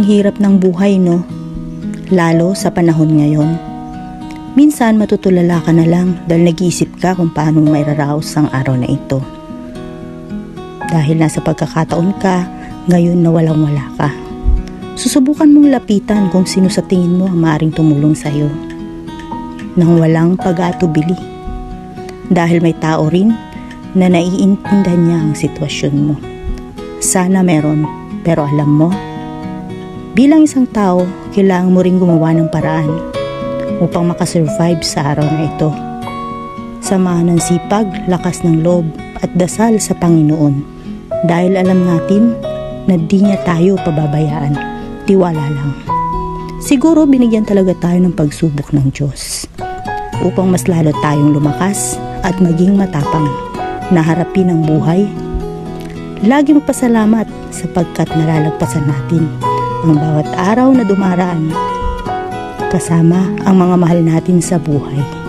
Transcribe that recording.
Ang hirap ng buhay, no? Lalo sa panahon ngayon. Minsan matutulala ka na lang dahil nag-iisip ka kung paano mairaraos ang araw na ito. Dahil nasa pagkakataon ka, ngayon na walang-wala ka. Susubukan mong lapitan kung sino sa tingin mo ang maaaring tumulong sa iyo. Nang walang pag-aatubili. Dahil may tao rin na naiintindihan niya ang sitwasyon mo. Sana meron, pero alam mo, bilang isang tao, kailangan mo rin gumawa ng paraan upang makasurvive sa araw na ito. Samahan ng sipag, lakas ng loob at dasal sa Panginoon dahil alam natin na di niya tayo pababayaan. Tiwala lang. Siguro binigyan talaga tayo ng pagsubok ng Diyos upang mas lalo tayong lumakas at maging matapang na harapin ang buhay. Lagi magpasalamat sapagkat nalalagpasan natin ang bawat araw na dumaraan kasama ang mga mahal natin sa buhay.